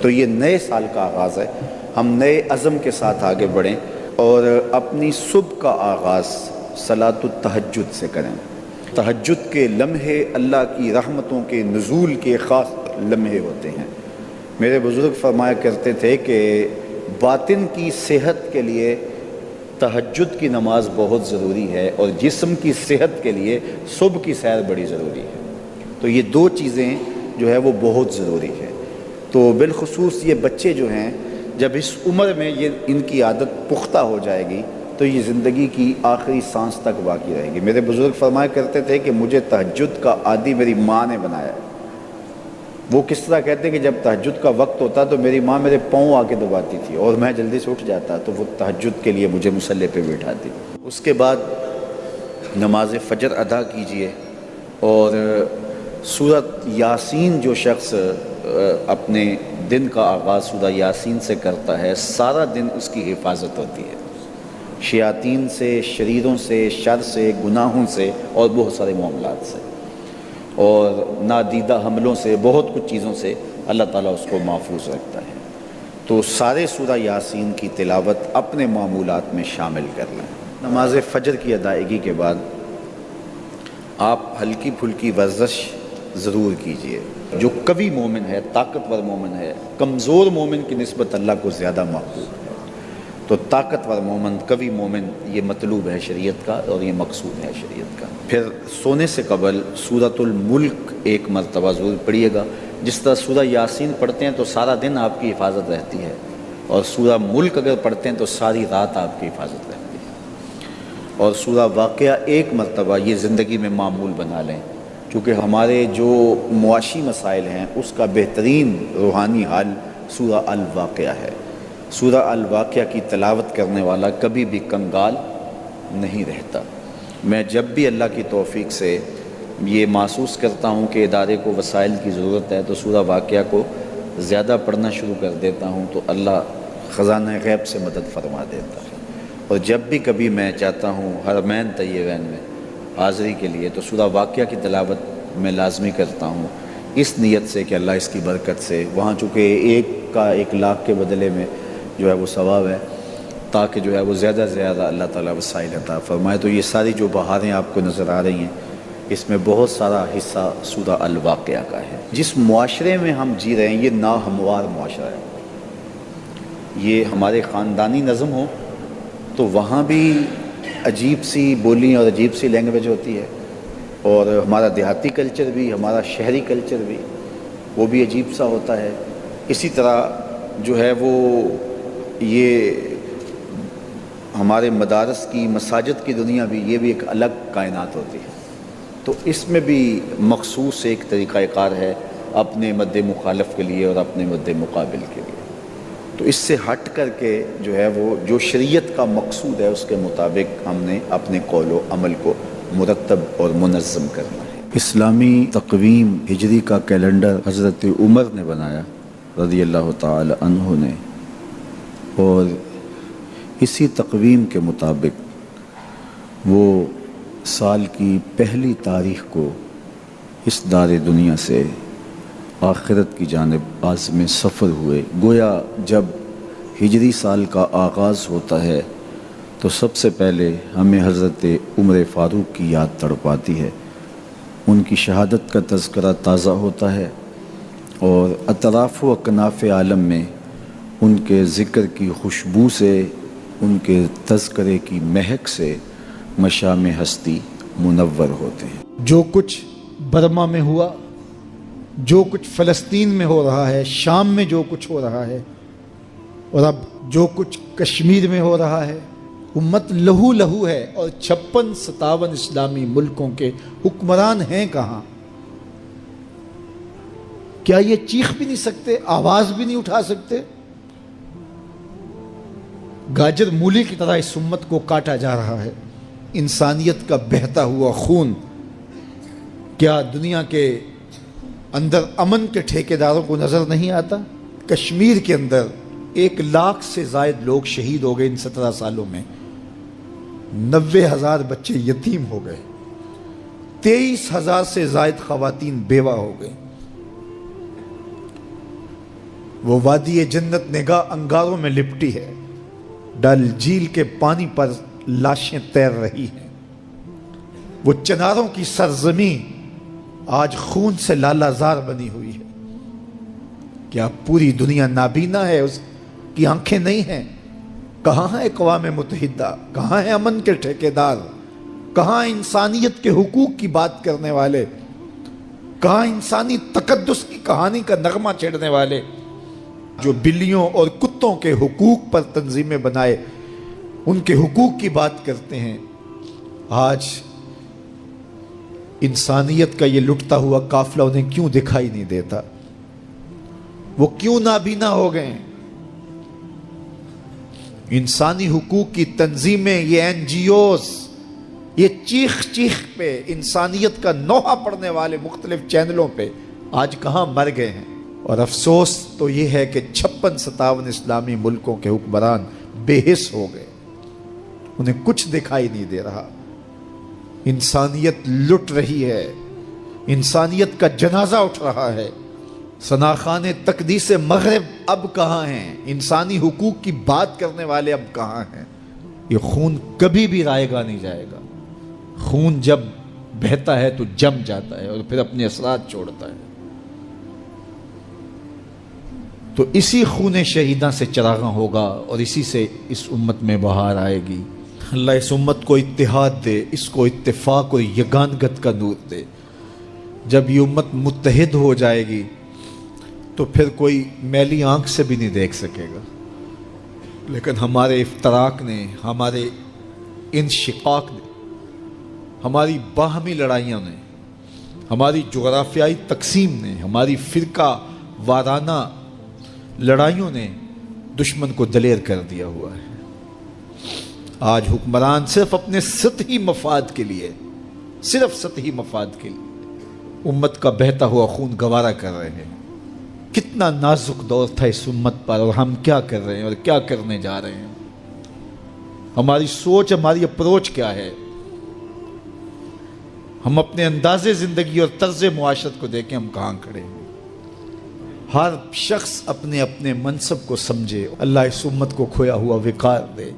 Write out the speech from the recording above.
تو یہ نئے سال کا آغاز ہے، ہم نئے عزم کے ساتھ آگے بڑھیں اور اپنی صبح کا آغاز صلاۃ التہجد سے کریں۔ تہجد کے لمحے اللہ کی رحمتوں کے نزول کے خاص لمحے ہوتے ہیں۔ میرے بزرگ فرمایا کرتے تھے کہ باطن کی صحت کے لیے تہجد کی نماز بہت ضروری ہے اور جسم کی صحت کے لیے صبح کی سیر بڑی ضروری ہے۔ تو یہ دو چیزیں جو ہے وہ بہت ضروری ہے۔ تو بالخصوص یہ بچے جو ہیں، جب اس عمر میں یہ ان کی عادت پختہ ہو جائے گی تو یہ زندگی کی آخری سانس تک باقی رہے گی۔ میرے بزرگ فرمایا کرتے تھے کہ مجھے تہجد کا عادی میری ماں نے بنایا ہے۔ وہ کس طرح کہتے ہیں کہ جب تہجد کا وقت ہوتا تو میری ماں میرے پاؤں آ کے دباتی تھی اور میں جلدی سے اٹھ جاتا تو وہ تہجد کے لیے مجھے مصلی پہ بٹھاتی۔ اس کے بعد نماز فجر ادا کیجئے اور سورۃ یاسین جو شخص اپنے دن کا آغاز سورہ یاسین سے کرتا ہے، سارا دن اس کی حفاظت ہوتی ہے، شیاطین سے، شریروں سے، شر سے، گناہوں سے اور بہت سارے معاملات سے اور نادیدہ حملوں سے، بہت کچھ چیزوں سے اللہ تعالیٰ اس کو محفوظ رکھتا ہے۔ تو سارے سورہ یاسین کی تلاوت اپنے معمولات میں شامل کر لیں۔ نماز فجر کی ادائیگی کے بعد آپ ہلکی پھلکی ورزش ضرور کیجئے۔ جو قوی مومن ہے، طاقتور مومن ہے، کمزور مومن کی نسبت اللہ کو زیادہ محبوب ہے۔ تو طاقتور مومن، قوی مومن، یہ مطلوب ہے شریعت کا اور یہ مقصود ہے شریعت کا۔ پھر سونے سے قبل سورۃ الملک ایک مرتبہ ضرور پڑھیے گا۔ جس طرح سورہ یاسین پڑھتے ہیں تو سارا دن آپ کی حفاظت رہتی ہے، اور سورہ ملک اگر پڑھتے ہیں تو ساری رات آپ کی حفاظت رہتی ہے۔ اور سورہ واقعہ ایک مرتبہ یہ زندگی میں معمول بنا لیں، کیونکہ ہمارے جو معاشی مسائل ہیں اس کا بہترین روحانی حل سورہ الواقعہ ہے۔ سورہ الواقعہ کی تلاوت کرنے والا کبھی بھی کنگال نہیں رہتا۔ میں جب بھی اللہ کی توفیق سے یہ محسوس کرتا ہوں کہ ادارے کو وسائل کی ضرورت ہے تو سورہ واقعہ کو زیادہ پڑھنا شروع کر دیتا ہوں، تو اللہ خزانہ غیب سے مدد فرما دیتا ہے۔ اور جب بھی کبھی میں چاہتا ہوں حرمین طیبین میں حاضری کے لیے تو سورہ واقعہ کی تلاوت میں لازمی کرتا ہوں، اس نیت سے کہ اللہ اس کی برکت سے، وہاں چونکہ 1 کا 1 لاکھ کے بدلے میں جو ہے وہ ثواب ہے، تاکہ جو ہے وہ زیادہ سے زیادہ اللہ تعالیٰ وسائل عطا فرمائے۔ تو یہ ساری جو بہاریں آپ کو نظر آ رہی ہیں، اس میں بہت سارا حصہ سورہ الواقعہ کا ہے۔ جس معاشرے میں ہم جی رہے ہیں یہ ناہموار معاشرہ ہے۔ یہ ہمارے خاندانی نظم ہو تو وہاں بھی عجیب سی بولی اور عجیب سی لینگویج ہوتی ہے، اور ہمارا دیہاتی کلچر بھی، ہمارا شہری کلچر بھی، وہ بھی عجیب سا ہوتا ہے۔ اسی طرح جو ہے وہ یہ ہمارے مدارس کی، مساجد کی دنیا بھی، یہ بھی ایک الگ کائنات ہوتی ہے۔ تو اس میں بھی مخصوص ایک طریقہ کار ہے اپنے مد مخالف کے لیے اور اپنے مد مقابل کے لیے۔ تو اس سے ہٹ کر کے جو ہے وہ جو شریعت کا مقصود ہے اس کے مطابق ہم نے اپنے قول و عمل کو مرتب اور منظم کرنا ہے۔ اسلامی تقویم ہجری کا کیلنڈر حضرت عمر نے بنایا رضی اللہ تعالی عنہ نے، اور اسی تقویم کے مطابق وہ سال کی پہلی تاریخ کو اس دار دنیا سے آخرت کی جانب عازم سفر ہوئے۔ گویا جب ہجری سال کا آغاز ہوتا ہے تو سب سے پہلے ہمیں حضرت عمر فاروق کی یاد تڑپاتی ہے، ان کی شہادت کا تذکرہ تازہ ہوتا ہے، اور اطراف و اکناف عالم میں ان کے ذکر کی خوشبو سے، ان کے تذکرے کی مہک سے مشام ہستی منور ہوتے ہیں۔ جو کچھ برما میں ہوا، جو کچھ فلسطین میں ہو رہا ہے، شام میں جو کچھ ہو رہا ہے، اور اب جو کچھ کشمیر میں ہو رہا ہے، امت لہو لہو ہے، اور 56-57 اسلامی ملکوں کے حکمران ہیں کہاں؟ کیا یہ چیخ بھی نہیں سکتے، آواز بھی نہیں اٹھا سکتے؟ گاجر مولی کی طرح اس امت کو کاٹا جا رہا ہے۔ انسانیت کا بہتا ہوا خون کیا دنیا کے اندر امن کے ٹھیکیداروں کو نظر نہیں آتا؟ کشمیر کے اندر 1 لاکھ سے زائد لوگ شہید ہو گئے ان 17 سالوں میں، 90,000 بچے یتیم ہو گئے، 23,000 سے زائد خواتین بیوہ ہو گئے، وہ وادی جنت نگاہ انگاروں میں لپٹی ہے، ڈل جھیل کے پانی پر لاشیں تیر رہی ہیں، وہ چناروں کی سرزمین آج خون سے لالہ زار بنی ہوئی ہے۔ کیا پوری دنیا نابینا ہے؟ اس کی آنکھیں نہیں ہیں؟ کہاں ہے اقوام متحدہ؟ کہاں ہے امن کے ٹھیکیدار؟ کہاں انسانیت کے حقوق کی بات کرنے والے؟ کہاں انسانی تقدس کی کہانی کا نغمہ چھیڑنے والے جو بلیوں اور کتوں کے حقوق پر تنظیمیں بنائے ان کے حقوق کی بات کرتے ہیں؟ آج انسانیت کا یہ لٹتا ہوا قافلہ انہیں کیوں دکھائی نہیں دیتا؟ وہ کیوں نابینا ہو گئے ہیں؟ انسانی حقوق کی تنظیمیں، یہ این جی اوز، یہ چیخ چیخ پہ انسانیت کا نوحہ پڑھنے والے مختلف چینلوں پہ آج کہاں مر گئے ہیں؟ اور افسوس تو یہ ہے کہ 56-57 اسلامی ملکوں کے حکمران بے حس ہو گئے، انہیں کچھ دکھائی نہیں دے رہا۔ انسانیت لٹ رہی ہے، انسانیت کا جنازہ اٹھ رہا ہے۔ ثناخان تقدیس مغرب اب کہاں ہیں؟ انسانی حقوق کی بات کرنے والے اب کہاں ہیں؟ یہ خون کبھی بھی رائے گا نہیں جائے گا۔ خون جب بہتا ہے تو جم جاتا ہے اور پھر اپنے اثرات چھوڑتا ہے۔ تو اسی خون شہیداں سے چراغاں ہوگا اور اسی سے اس امت میں بہار آئے گی۔ اللہ اس امت کو اتحاد دے، اس کو اتفاق اور یگانگت کا نور دے۔ جب یہ امت متحد ہو جائے گی تو پھر کوئی میلی آنکھ سے بھی نہیں دیکھ سکے گا۔ لیکن ہمارے افتراق نے، ہمارے انشقاق نے، ہماری باہمی لڑائیاں نے، ہماری جغرافیائی تقسیم نے، ہماری فرقہ وارانہ لڑائیوں نے دشمن کو دلیر کر دیا ہوا ہے۔ آج حکمران صرف اپنے سطحی مفاد کے لیے، صرف سطحی مفاد کے لیے امت کا بہتا ہوا خون گوارا کر رہے ہیں۔ کتنا نازک دور تھا اس امت پر، اور ہم کیا کر رہے ہیں اور کیا کرنے جا رہے ہیں؟ ہماری سوچ، ہماری اپروچ کیا ہے؟ ہم اپنے انداز زندگی اور طرز معاشرت کو دیکھیں، ہم کہاں کھڑے ہیں؟ ہر شخص اپنے اپنے منصب کو سمجھے۔ اللہ اس امت کو کھویا ہوا وقار دے۔